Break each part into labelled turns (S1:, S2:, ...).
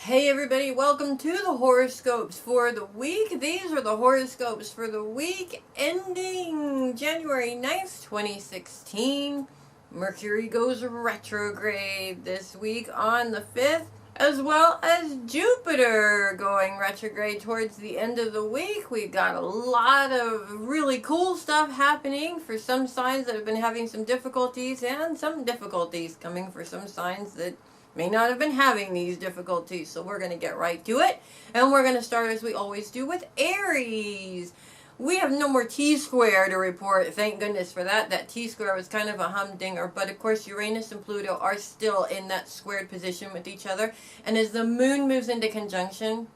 S1: Hey everybody, welcome to the horoscopes for the week. These are the horoscopes for the week ending January 9th, 2016. Mercury goes retrograde this week on the 5th, as well as Jupiter going retrograde towards the end of the week. We've got a lot of really cool stuff happening for some signs that have been having some difficulties, and some difficulties coming for some signs that may not have been having these difficulties. So we're going to get right to it, and we're going to start as we always do with Aries. We have no more T-square to report, thank goodness for that. That T-square was kind of a humdinger, but of course Uranus and Pluto are still in that squared position with each other, and as the moon moves into conjunction,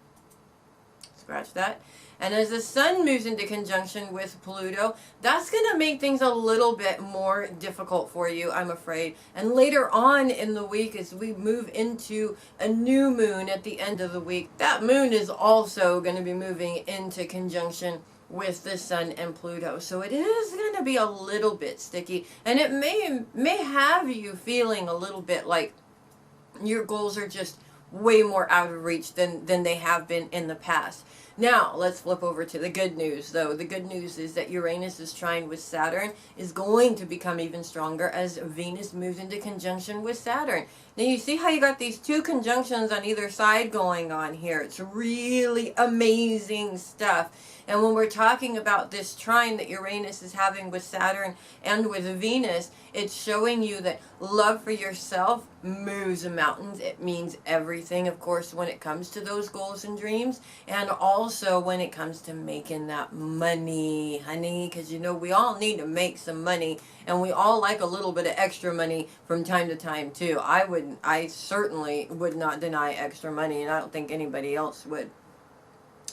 S1: scratch that, and as the sun moves into conjunction with Pluto, that's going to make things a little bit more difficult for you, I'm afraid. And later on in the week, as we move into a new moon at the end of the week, that moon is also going to be moving into conjunction with the sun and Pluto. So it is going to be a little bit sticky, and it may have you feeling a little bit like your goals are just way more out of reach than they have been in the past. Now, let's flip over to the good news, though. The good news is that Uranus' trine with Saturn is going to become even stronger as Venus moves into conjunction with Saturn. Now, you see how you got these two conjunctions on either side going on here. It's really amazing stuff. And when we're talking about this trine that Uranus is having with Saturn and with Venus, it's showing you that love for yourself moves mountains. It means everything, of course, when it comes to those goals and dreams, and also when it comes to making that money, honey, because you know we all need to make some money, and we all like a little bit of extra money from time to time too. I certainly would not deny extra money, and I don't think anybody else would.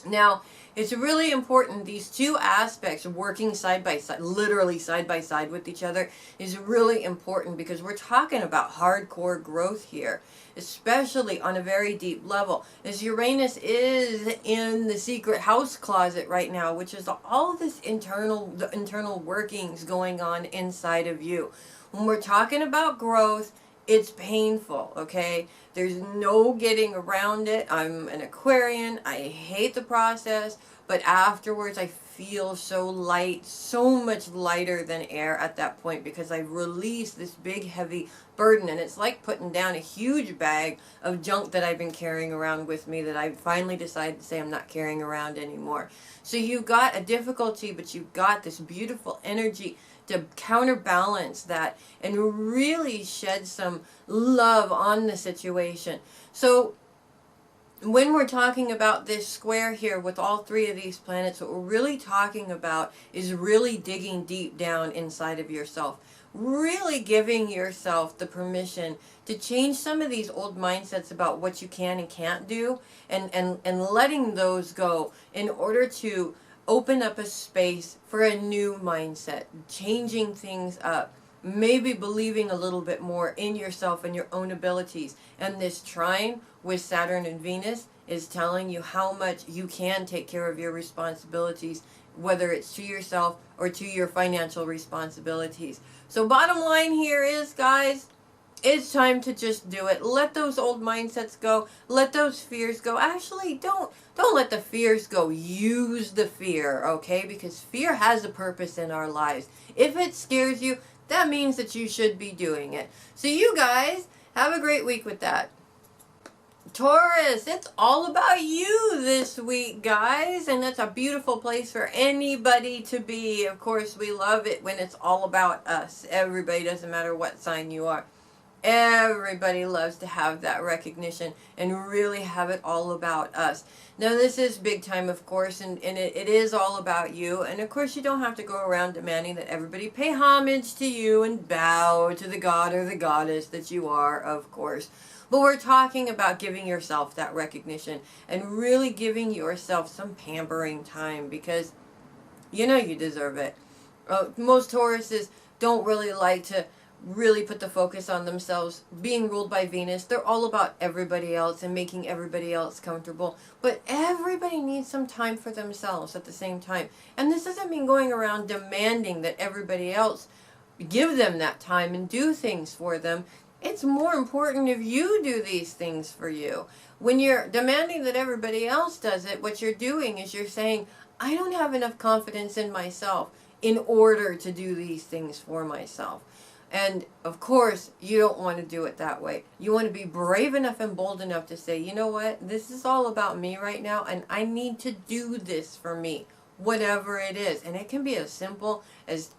S1: Now, it's really important, these two aspects working side by side, literally side by side with each other, is really important because we're talking about hardcore growth here, especially on a very deep level. As Uranus is in the secret house closet right now, which is all this internal workings going on inside of you. When we're talking about growth, it's painful, okay? There's no getting around it. I'm an Aquarian. I hate the process, but afterwards I feel so light, so much lighter than air at that point, because I've released this big heavy burden, and it's like putting down a huge bag of junk that I've been carrying around with me that I finally decided to say I'm not carrying around anymore. So you've got a difficulty, but you've got this beautiful energy to counterbalance that and really shed some love on the situation. So when we're talking about this square here with all three of these planets, what we're really talking about is really digging deep down inside of yourself, really giving yourself the permission to change some of these old mindsets about what you can and can't do, and letting those go in order to open up a space for a new mindset, changing things up, maybe believing a little bit more in yourself and your own abilities. And this trine with Saturn and Venus is telling you how much you can take care of your responsibilities, whether it's to yourself or to your financial responsibilities. So bottom line here is, guys, it's time to just do it. Let those old mindsets go. Let those fears go. Actually, don't let the fears go. Use the fear, okay? Because fear has a purpose in our lives. If it scares you, that means that you should be doing it. So you guys, have a great week with that. Taurus, it's all about you this week, guys, and that's a beautiful place for anybody to be. Of course, we love it when it's all about us. Everybody, doesn't matter what sign you are. Everybody loves to have that recognition and really have it all about us. Now, this is big time, of course, and it is all about you. And of course, you don't have to go around demanding that everybody pay homage to you and bow to the god or the goddess that you are, of course. But we're talking about giving yourself that recognition and really giving yourself some pampering time, because you know you deserve it. Most Tauruses don't really like to really put the focus on themselves, being ruled by Venus. They're all about everybody else and making everybody else comfortable. But everybody needs some time for themselves at the same time. And this doesn't mean going around demanding that everybody else give them that time and do things for them. It's more important if you do these things for you. When you're demanding that everybody else does it, what you're doing is you're saying, I don't have enough confidence in myself in order to do these things for myself. And of course, you don't want to do it that way. You want to be brave enough and bold enough to say, you know what, this is all about me right now, and I need to do this for me, whatever it is. And it can be as simple as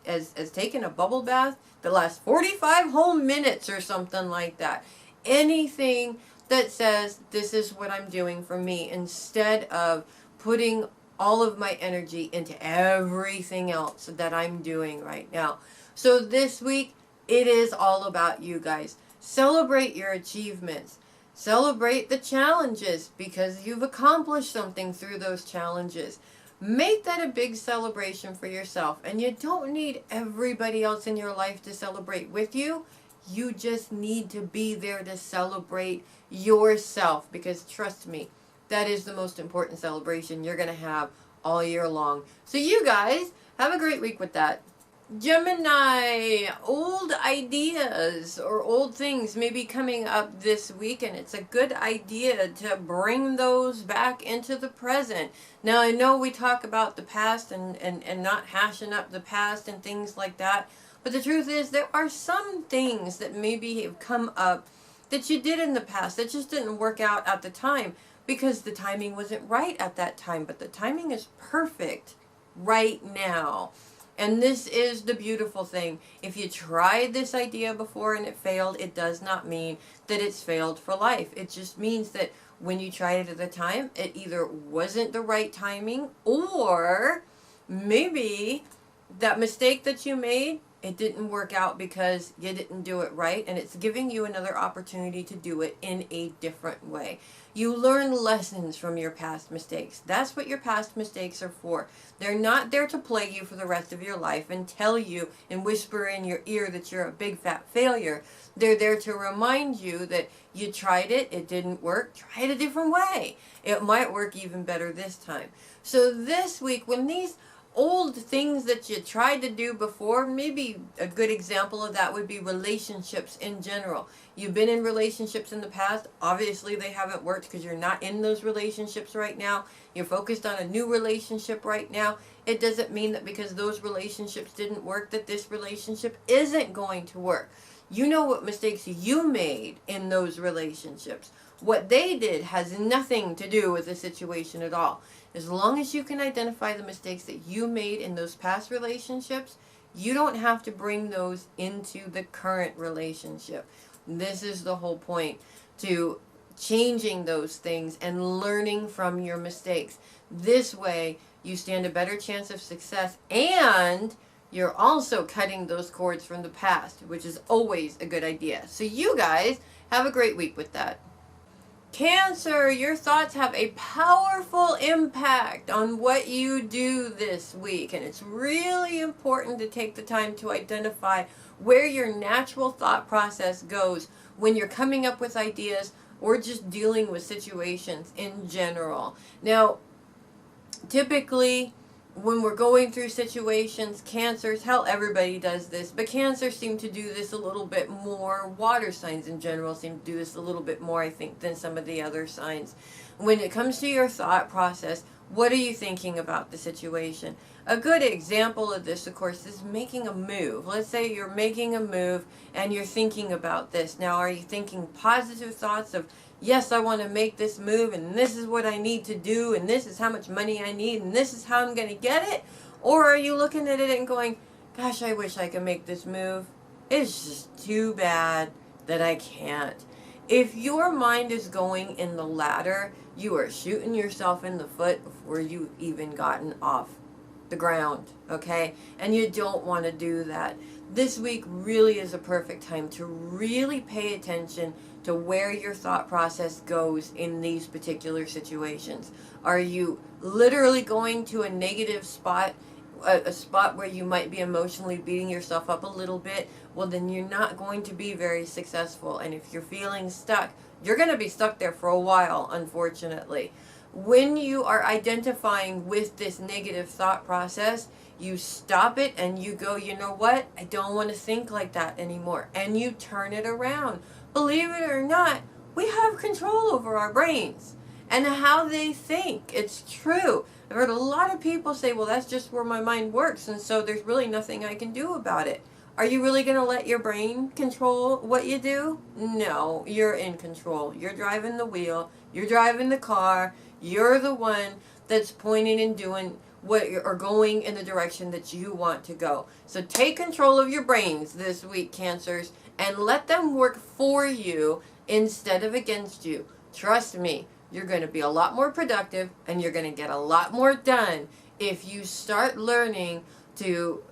S1: taking a bubble bath that lasts 45 whole minutes or something like that. Anything that says, this is what I'm doing for me, instead of putting all of my energy into everything else that I'm doing right now. So this week, it is all about you guys. Celebrate your achievements. Celebrate the challenges because you've accomplished something through those challenges. Make that a big celebration for yourself. And you don't need everybody else in your life to celebrate with you. You just need to be there to celebrate yourself, because trust me, that is the most important celebration you're going to have all year long. So you guys, have a great week with that. Gemini, old ideas or old things may be coming up this week, and it's a good idea to bring those back into the present. Now, I know we talk about the past and not hashing up the past and things like that, but the truth is there are some things that maybe have come up that you did in the past that just didn't work out at the time because the timing wasn't right at that time, but the timing is perfect right now. And this is the beautiful thing. If you tried this idea before and it failed, it does not mean that it's failed for life. It just means that when you tried it at the time, it either wasn't the right timing, or maybe that mistake that you made, it didn't work out because you didn't do it right, and it's giving you another opportunity to do it in a different way. You learn lessons from your past mistakes. That's what your past mistakes are for. They're not there to plague you for the rest of your life and tell you and whisper in your ear that you're a big fat failure. They're there to remind you that you tried it, it didn't work, try it a different way. It might work even better this time. So this week, when these old things that you tried to do before, maybe a good example of that would be relationships in general. You've been in relationships in the past. Obviously, they haven't worked because you're not in those relationships right now. You're focused on a new relationship right now. It doesn't mean that because those relationships didn't work that this relationship isn't going to work. You know what mistakes you made in those relationships. What they did has nothing to do with the situation at all. As long as you can identify the mistakes that you made in those past relationships, you don't have to bring those into the current relationship. This is the whole point, to changing those things and learning from your mistakes. This way, you stand a better chance of success, and you're also cutting those cords from the past, which is always a good idea. So you guys, have a great week with that. Cancer, your thoughts have a powerful impact on what you do this week, and it's really important to take the time to identify where your natural thought process goes when you're coming up with ideas or just dealing with situations in general. Now, typically, when we're going through situations, Cancers, hell, everybody does this, but Cancers seem to do this a little bit more. Water signs in general seem to do this a little bit more, I think, than some of the other signs. When it comes to your thought process, what are you thinking about the situation? A good example of this, of course, is making a move. Let's say you're making a move and you're thinking about this. Now, are you thinking positive thoughts of, yes, I want to make this move, and this is what I need to do, and this is how much money I need, and this is how I'm going to get it? Or are you looking at it and going, gosh, I wish I could make this move. It's just too bad that I can't. If your mind is going in the latter, you are shooting yourself in the foot before you've even gotten off the ground, okay? And you don't want to do that. This week really is a perfect time to really pay attention to where your thought process goes in these particular situations. Are you literally going to a negative spot, a spot where you might be emotionally beating yourself up a little bit? Well, then you're not going to be very successful. And if you're feeling stuck, you're going to be stuck there for a while, unfortunately. when you are identifying with this negative thought process, you stop it and you go, you know what? I don't want to think like that anymore. And you turn it around. Believe it or not, we have control over our brains and how they think. It's true. I've heard a lot of people say, well, that's just where my mind works, and so there's really nothing I can do about it. Are you really going to let your brain control what you do? No, you're in control. You're driving the wheel. You're driving the car. You're the one that's pointing and doing what or going in the direction that you want to go. So take control of your brains this week, Cancers, and let them work for you instead of against you. Trust me, you're going to be a lot more productive and you're going to get a lot more done if you start learning to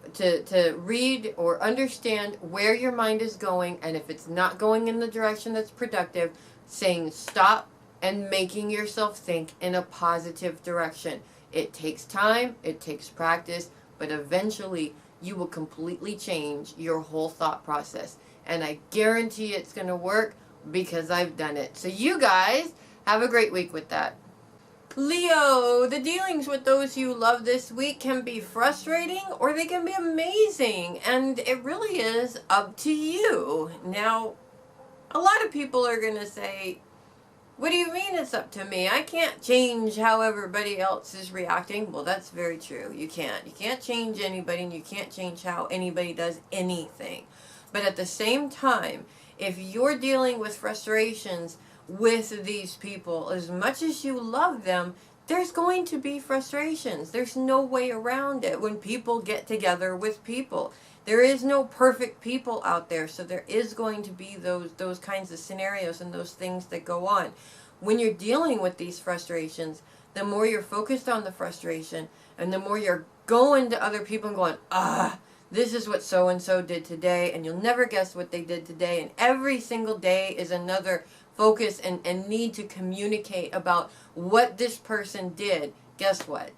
S1: read or understand where your mind is going, and if it's not going in the direction that's productive, saying stop and making yourself think in a positive direction. It takes time, it takes practice, but eventually you will completely change your whole thought process. And I guarantee it's going to work because I've done it. So you guys have a great week with that. Leo, the dealings with those you love this week can be frustrating or they can be amazing, and it really is up to you. Now, a lot of people are going to say, what do you mean it's up to me? I can't change how everybody else is reacting. Well, that's very true. You can't. You can't change anybody, and you can't change how anybody does anything. But at the same time, if you're dealing with frustrations with these people, as much as you love them, there's going to be frustrations. There's no way around it when people get together with people. There is no perfect people out there, so there is going to be those kinds of scenarios and those things that go on. When you're dealing with these frustrations, the more you're focused on the frustration and the more you're going to other people and going, this is what so-and-so did today, and you'll never guess what they did today, and every single day is another focus and need to communicate about what this person did. Guess what?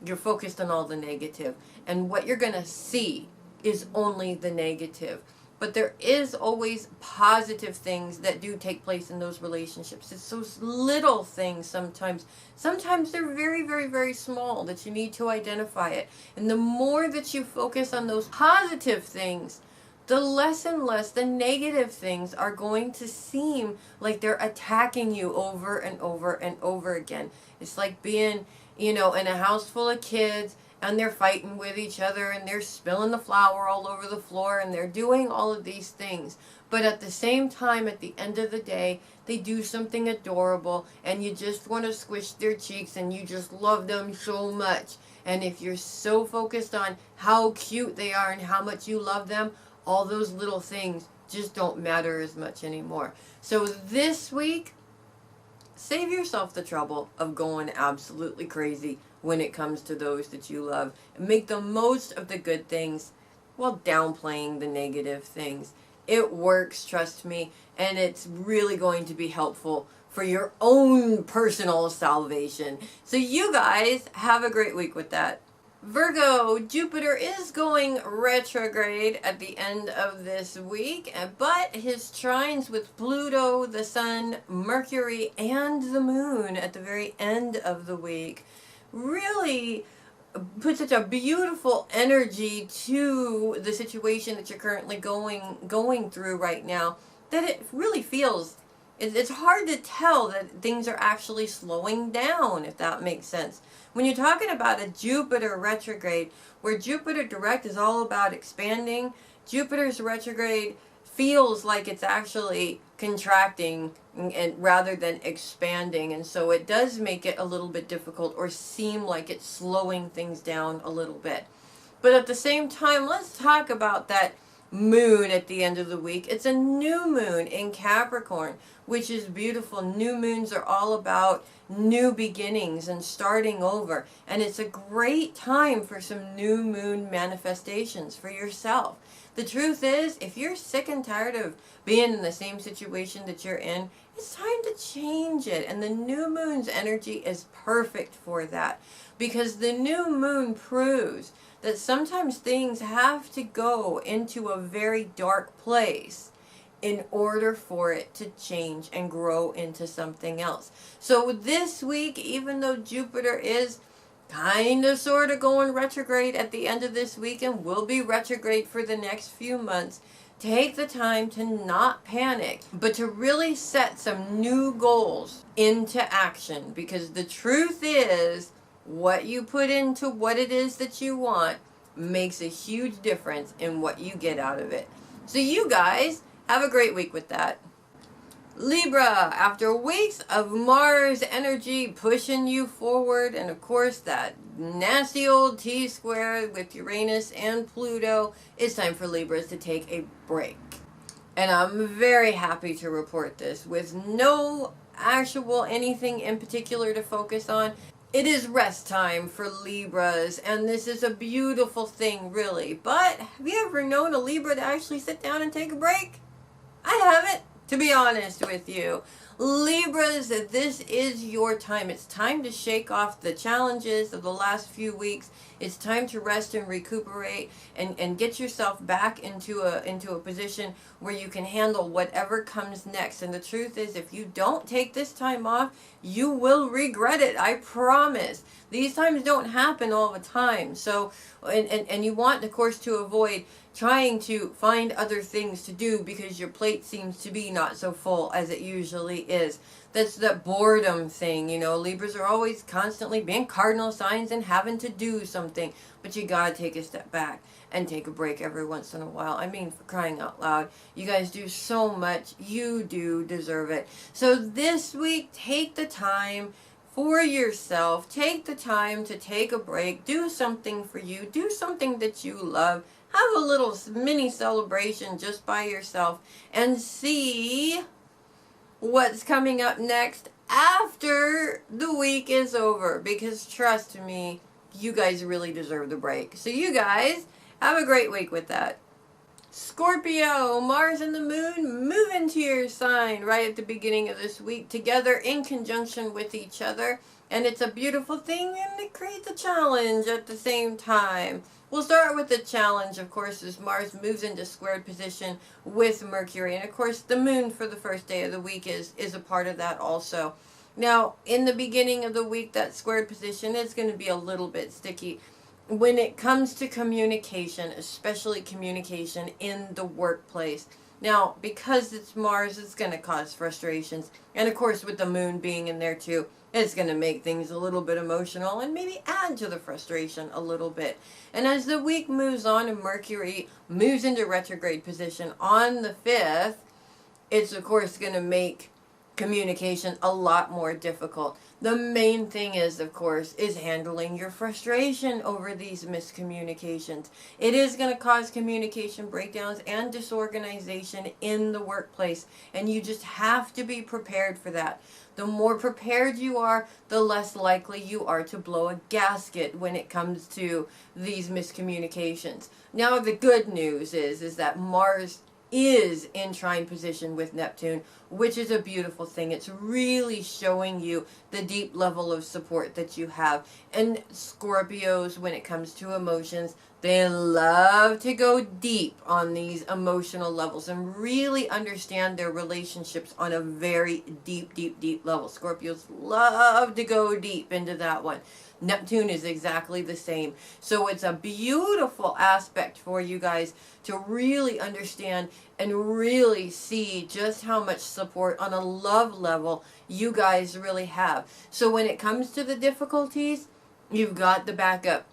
S1: You're focused on all the negative, and what you're going to see is only the negative. But there is always positive things that do take place in those relationships. It's those little things sometimes. Sometimes they're very, very, very small that you need to identify it. And the more that you focus on those positive things, the less and less the negative things are going to seem like they're attacking you over and over and over again. It's like being, in a house full of kids, and they're fighting with each other, and they're spilling the flour all over the floor, and they're doing all of these things. But at the same time, at the end of the day, they do something adorable, and you just want to squish their cheeks, and you just love them so much. And if you're so focused on how cute they are and how much you love them, all those little things just don't matter as much anymore. So this week, save yourself the trouble of going absolutely crazy when it comes to those that you love. And make the most of the good things while downplaying the negative things. It works, trust me, and it's really going to be helpful for your own personal salvation. So you guys have a great week with that. Virgo, Jupiter is going retrograde at the end of this week, but his trines with Pluto, the Sun, Mercury, and the Moon at the very end of the week really put such a beautiful energy to the situation that you're currently going through right now that it really feels, it's hard to tell that things are actually slowing down, if that makes sense. When you're talking about a Jupiter retrograde, where Jupiter direct is all about expanding, Jupiter's retrograde feels like it's actually contracting and rather than expanding, and so it does make it a little bit difficult or seem like it's slowing things down a little bit. But at the same time, let's talk about that moon at the end of the week. It's a new moon in Capricorn, which is beautiful. New moons are all about new beginnings and starting over, and it's a great time for some new moon manifestations for yourself. The truth is, if you're sick and tired of being in the same situation that you're in, it's time to change it, and the new moon's energy is perfect for that, because the new moon proves that sometimes things have to go into a very dark place in order for it to change and grow into something else. So this week, even though Jupiter is kind of sort of going retrograde at the end of this week and will be retrograde for the next few months, take the time to not panic, but to really set some new goals into action, because the truth is what you put into what it is that you want makes a huge difference in what you get out of it. So you guys have a great week with that. Libra, after weeks of Mars energy pushing you forward, and of course that nasty old T-square with Uranus and Pluto, it's time for Libras to take a break. And I'm very happy to report this with no actual anything in particular to focus on. It is rest time for Libras, and this is a beautiful thing, really. But have you ever known a Libra to actually sit down and take a break? I haven't, to be honest with you. Libras, this is your time. It's time to shake off the challenges of the last few weeks. It's time to rest and recuperate and get yourself back into a position where you can handle whatever comes next. And the truth is, if you don't take this time off, you will regret it. I promise. These times don't happen all the time. So, and you want, of course, to avoid trying to find other things to do because your plate seems to be not so full as it usually is. That's that boredom thing, you know. Libras are always constantly being cardinal signs and having to do something, but you gotta take a step back and take a break every once in a while. I mean, for crying out loud, you guys do so much. You do deserve it. So this week, take the time for yourself. Take the time to take a break. Do something for you. Do something that you love. Have a little mini celebration just by yourself and see what's coming up next after the week is over. Because trust me, you guys really deserve the break. So you guys have a great week with that. Scorpio, Mars and the Moon move into your sign right at the beginning of this week together in conjunction with each other. And it's a beautiful thing, and it creates a challenge at the same time. We'll start with the challenge, of course, as Mars moves into squared position with Mercury. And, of course, the Moon for the first day of the week is a part of that also. Now, in the beginning of the week, that squared position is going to be a little bit sticky when it comes to communication, especially communication in the workplace. Now, because it's Mars, it's going to cause frustrations. And, of course, with the Moon being in there, too, it's going to make things a little bit emotional and maybe add to the frustration a little bit. And as the week moves on and Mercury moves into retrograde position on the 5th, it's of course going to make communication a lot more difficult. The main thing is, of course, is handling your frustration over these miscommunications. It is going to cause communication breakdowns and disorganization in the workplace, and you just have to be prepared for that. The more prepared you are, the less likely you are to blow a gasket when it comes to these miscommunications. Now, the good news is that Mars is in trine position with Neptune, which is a beautiful thing. It's really showing you the deep level of support that you have. And Scorpios, when it comes to emotions, they love to go deep on these emotional levels and really understand their relationships on a very deep, deep, deep level. Scorpios love to go deep into that one. Neptune is exactly the same. So it's a beautiful aspect for you guys to really understand and really see just how much support on a love level you guys really have. So when it comes to the difficulties, you've got the backup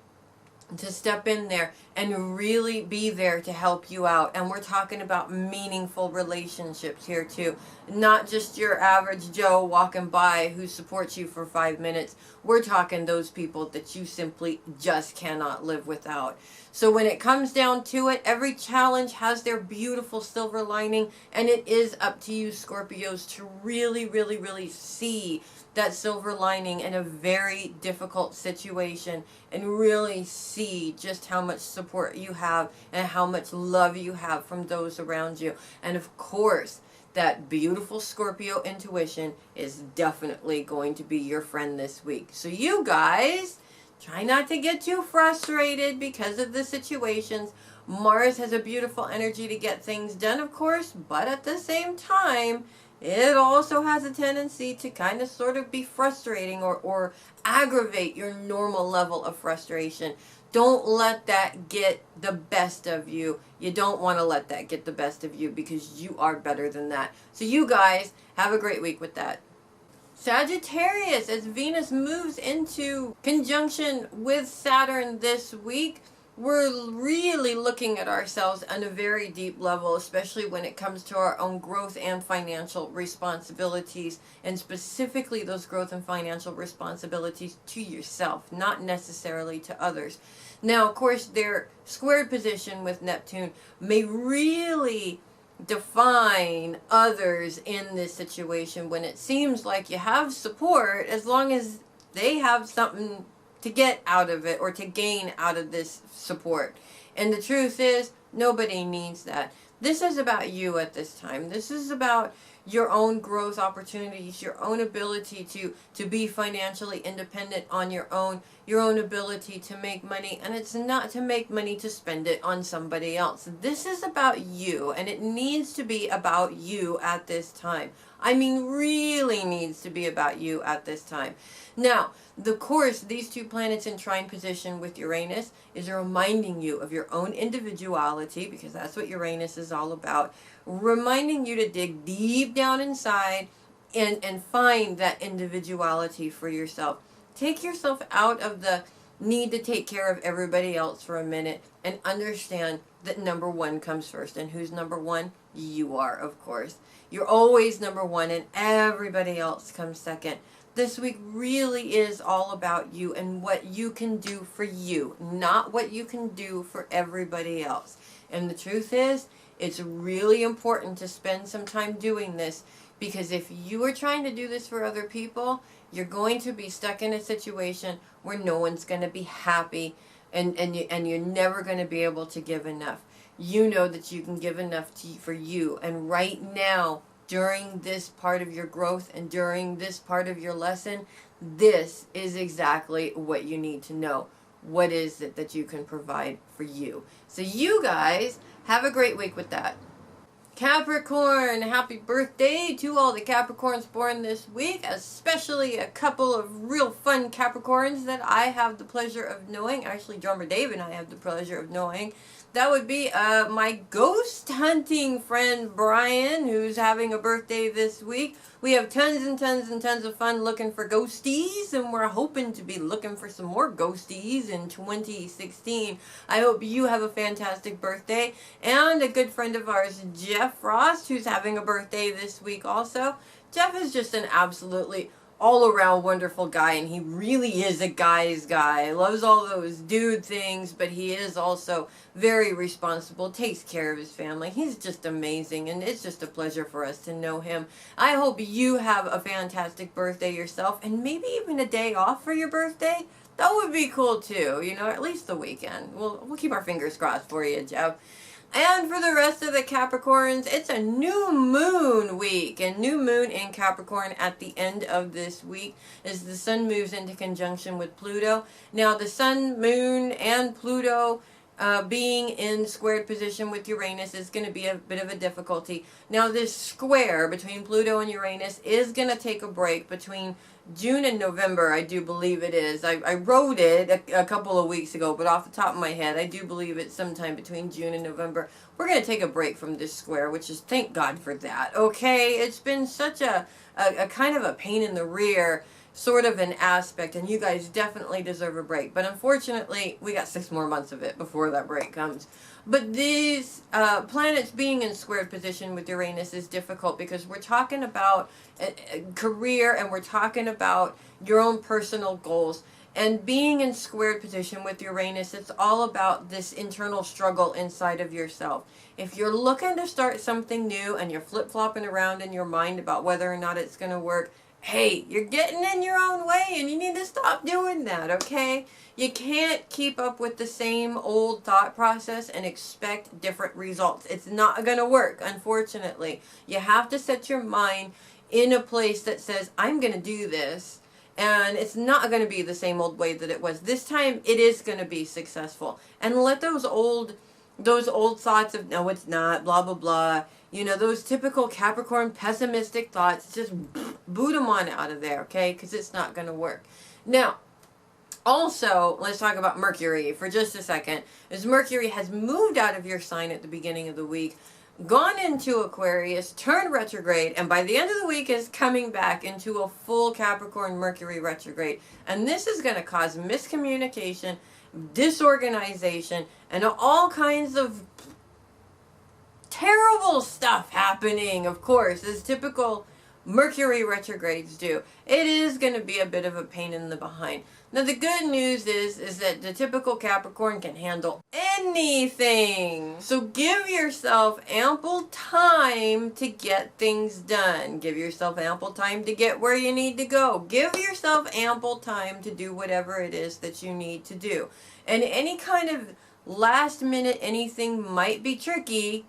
S1: to step in there and really be there to help you out. And we're talking about meaningful relationships here too. Not just your average Joe walking by who supports you for 5 minutes. We're talking those people that you simply just cannot live without. So when it comes down to it, every challenge has their beautiful silver lining, and it is up to you, Scorpios, to really, really, really see that silver lining in a very difficult situation and really see just how much support you have and how much love you have from those around you. And of course, that beautiful Scorpio intuition is definitely going to be your friend this week. So you guys, Try not to get too frustrated because of the situations. Mars has a beautiful energy to get things done, of course, but at the same time, it also has a tendency to kind of sort of be frustrating or aggravate your normal level of frustration. Don't let that get the best of you. You don't want to let that get the best of you because you are better than that. So you guys have a great week with that. Sagittarius, as Venus moves into conjunction with Saturn this week, we're really looking at ourselves on a very deep level, especially when it comes to our own growth and financial responsibilities, and specifically those growth and financial responsibilities to yourself, not necessarily to others. Now, of course, their squared position with Neptune may really define others in this situation when it seems like you have support as long as they have something to get out of it or to gain out of this support. And the truth is, nobody needs that. This is about you at this time. This is about your own growth opportunities, your own ability to be financially independent on your own ability to make money. And it's not to make money to spend it on somebody else. This is about you, and it needs to be about you at this time. I mean, really needs to be about you at this time. Now, of course, these two planets in trine position with Uranus is reminding you of your own individuality, because that's what Uranus is all about. Reminding you to dig deep down inside and find that individuality for yourself. Take yourself out of the need to take care of everybody else for a minute and understand that number one comes first. And who's number one? You are, of course. You're always number one and everybody else comes second. This week really is all about you and what you can do for you, not what you can do for everybody else. And the truth is, it's really important to spend some time doing this, because if you are trying to do this for other people, you're going to be stuck in a situation where no one's going to be happy, and you're never going to be able to give enough. You know that you can give enough for you, and right now, during this part of your growth and during this part of your lesson, this is exactly what you need to know. What is it that you can provide for you? So you guys have a great week with that. Capricorn, happy birthday to all the Capricorns born this week, especially a couple of real fun Capricorns that I have the pleasure of knowing. Actually, drummer Dave and I have the pleasure of knowing. That would be my ghost hunting friend Brian, who's having a birthday this week. We have tons and tons and tons of fun looking for ghosties, and we're hoping to be looking for some more ghosties in 2016. I hope you have a fantastic birthday. And a good friend of ours, Jeff Frost, who's having a birthday this week also. Jeff is just an absolutely all-around wonderful guy, and he really is a guy's guy. Loves all those dude things, but he is also very responsible, takes care of his family. He's just amazing, and it's just a pleasure for us to know him. I hope you have a fantastic birthday yourself, and maybe even a day off for your birthday. That would be cool too, you know, at least the weekend. We'll keep our fingers crossed for you, Jeff. And for the rest of the Capricorns, it's a new moon week. And new moon in Capricorn at the end of this week as the sun moves into conjunction with Pluto. Now, the sun, moon, and Pluto being in squared position with Uranus is going to be a bit of a difficulty. Now, this square between Pluto and Uranus is going to take a break between June and November, I do believe it is. I wrote it a couple of weeks ago, but off the top of my head, I do believe it's sometime between June and November. We're going to take a break from this square, which is, thank God for that, okay? It's been such a kind of a pain in the rear sort of an aspect, and you guys definitely deserve a break. But unfortunately, we got 6 more months of it before that break comes. But these planets being in squared position with Uranus is difficult because we're talking about a career, and we're talking about your own personal goals. And being in squared position with Uranus, it's all about this internal struggle inside of yourself. If you're looking to start something new and you're flip-flopping around in your mind about whether or not it's going to work, hey, you're getting in your own way, and you need to stop doing that, okay? You can't keep up with the same old thought process and expect different results. It's not going to work, unfortunately. You have to set your mind in a place that says, I'm going to do this, And it's not going to be the same old way that it was. This time it is going to be successful. And let those old thoughts of no it's not, blah blah blah, you know, those typical Capricorn pessimistic thoughts, just boot them on out of there, okay? Because it's not going to work. Now, also, let's talk about Mercury for just a second. As Mercury has moved out of your sign at the beginning of the week, gone into Aquarius, turned retrograde, and by the end of the week is coming back into a full Capricorn Mercury retrograde. And this is going to cause miscommunication, disorganization, and all kinds of terrible stuff happening, of course, as typical Mercury retrogrades do. It is going to be a bit of a pain in the behind. Now, the good news is that the typical Capricorn can handle anything. So give yourself ample time to get things done. Give yourself ample time to get where you need to go. Give yourself ample time to do whatever it is that you need to do. And any kind of last minute anything might be tricky,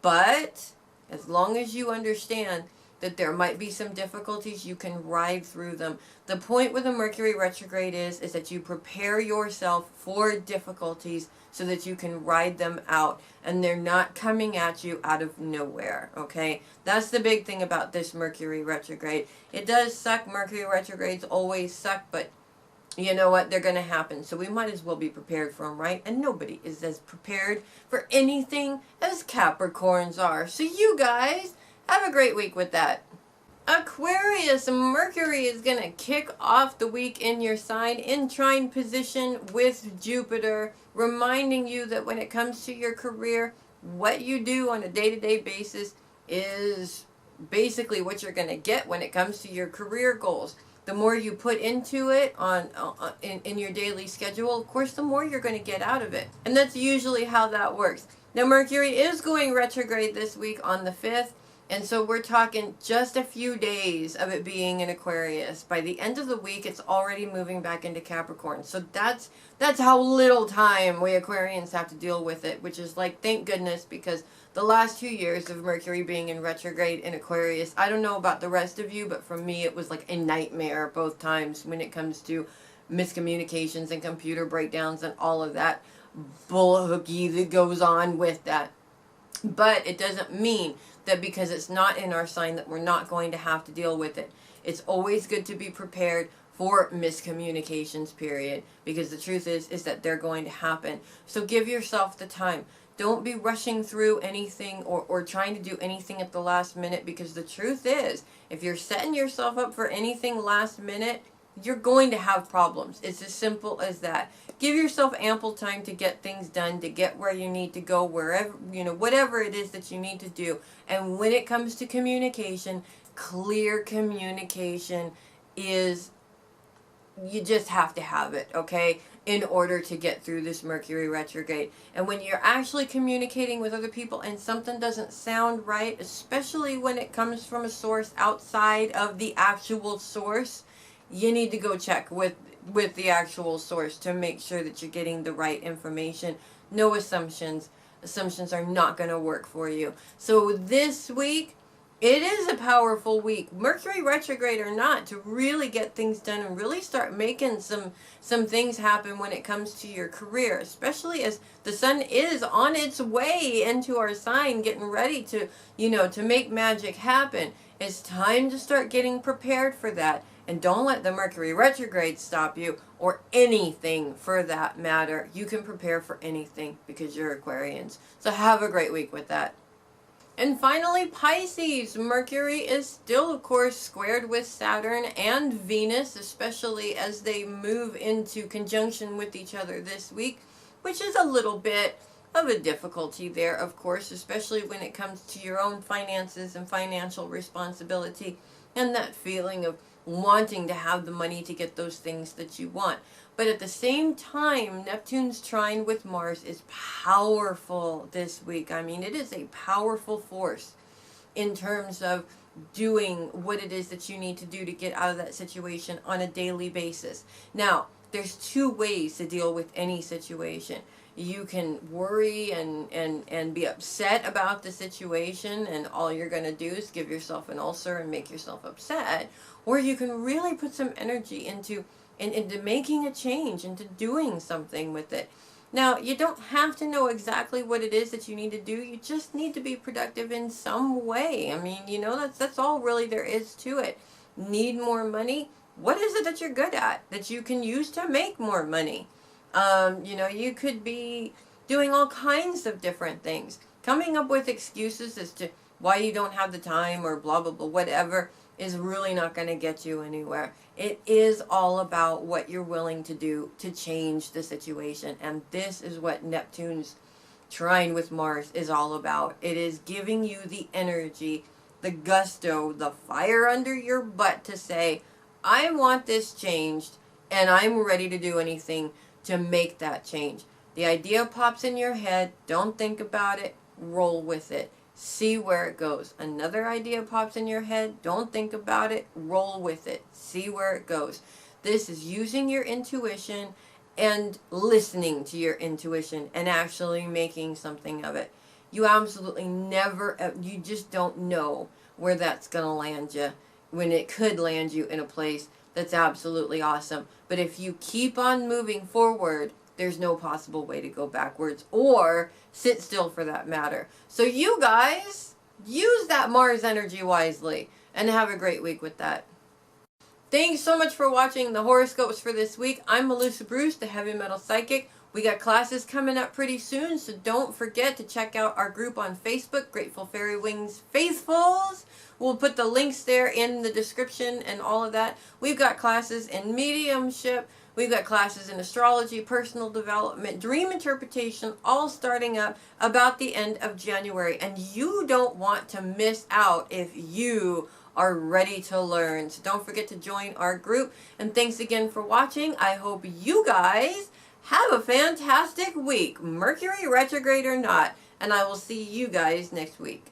S1: but as long as you understand that there might be some difficulties, you can ride through them. The point with the Mercury retrograde is that you prepare yourself for difficulties so that you can ride them out and they're not coming at you out of nowhere, okay? That's the big thing about this Mercury retrograde. It does suck. Mercury retrogrades always suck, but you know what? They're going to happen. So we might as well be prepared for them, right? And nobody is as prepared for anything as Capricorns are. So you guys, have a great week with that. Aquarius, Mercury is going to kick off the week in your sign in trine position with Jupiter, reminding you that when it comes to your career, what you do on a day-to-day basis is basically what you're going to get when it comes to your career goals. The more you put into it in your daily schedule, of course, the more you're going to get out of it. And that's usually how that works. Now, Mercury is going retrograde this week on the 5th. And so we're talking just a few days of it being in Aquarius. By the end of the week, it's already moving back into Capricorn. So that's how little time we Aquarians have to deal with it, which is like, thank goodness, because the last 2 years of Mercury being in retrograde in Aquarius, I don't know about the rest of you, but for me, it was like a nightmare both times when it comes to miscommunications and computer breakdowns and all of that bullhooky that goes on with that. But it doesn't mean that because it's not in our sign that we're not going to have to deal with it. It's always good to be prepared for miscommunications, period, because the truth is that they're going to happen. So give yourself the time. Don't be rushing through anything or trying to do anything at the last minute, because the truth is, if you're setting yourself up for anything last minute, you're going to have problems. It's as simple as that. Give yourself ample time to get things done, to get where you need to go, wherever, you know, whatever it is that you need to do. And when it comes to communication, clear communication is, you just have to have it, okay, in order to get through this Mercury retrograde. And when you're actually communicating with other people and something doesn't sound right, especially when it comes from a source outside of the actual source, you need to go check with the actual source to make sure that you're getting the right information. No assumptions. Assumptions are not going to work for you. So this week, it is a powerful week, Mercury retrograde or not, to really get things done and really start making some things happen when it comes to your career, especially as the sun is on its way into our sign, getting ready to, you know, to make magic happen. It's time to start getting prepared for that. And don't let the Mercury retrograde stop you, or anything for that matter. You can prepare for anything because you're Aquarians. So have a great week with that. And finally, Pisces. Mercury is still, of course, squared with Saturn and Venus, especially as they move into conjunction with each other this week, which is a little bit of a difficulty there, of course, especially when it comes to your own finances and financial responsibility and that feeling of wanting to have the money to get those things that you want. But at the same time, Neptune's trine with Mars is powerful this week. I mean, it is a powerful force in terms of doing what it is that you need to do to get out of that situation on a daily basis. Now, there's two ways to deal with any situation. You can worry and be upset about the situation, and all you're going to do is give yourself an ulcer and make yourself upset. or you can really put some energy into making a change, into doing something with it. Now, you don't have to know exactly what it is that you need to do. You just need to be productive in some way. I mean, you know, that's all really there is to it. Need more money? What is it that you're good at that you can use to make more money? You know, you could be doing all kinds of different things. Coming up with excuses as to why you don't have the time or blah, blah, blah, whatever, is really not going to get you anywhere. It is all about what you're willing to do to change the situation. And this is what Neptune's trine with Mars is all about. It is giving you the energy, the gusto, the fire under your butt to say, I want this changed and I'm ready to do anything to make that change. The idea pops in your head. Don't think about it. Roll with it. See where it goes. Another idea pops in your head. Don't think about it. Roll with it. See where it goes. This is using your intuition and listening to your intuition and actually making something of it. You absolutely never, you just don't know where that's going to land you, when it could land you in a place that's absolutely awesome. But if you keep on moving forward, there's no possible way to go backwards or sit still for that matter. So you guys, use that Mars energy wisely and have a great week with that. Thanks so much for watching the horoscopes for this week. I'm Melissa Bruce, the Heavy Metal Psychic. We got classes coming up pretty soon, so don't forget to check out our group on Facebook, Grateful Fairy Wings Faithfuls. We'll put the links there in the description and all of that. We've got classes in mediumship. We've got classes in astrology, personal development, dream interpretation, all starting up about the end of January. And you don't want to miss out if you are ready to learn. So don't forget to join our group. And thanks again for watching. I hope you guys have a fantastic week, Mercury retrograde or not. And I will see you guys next week.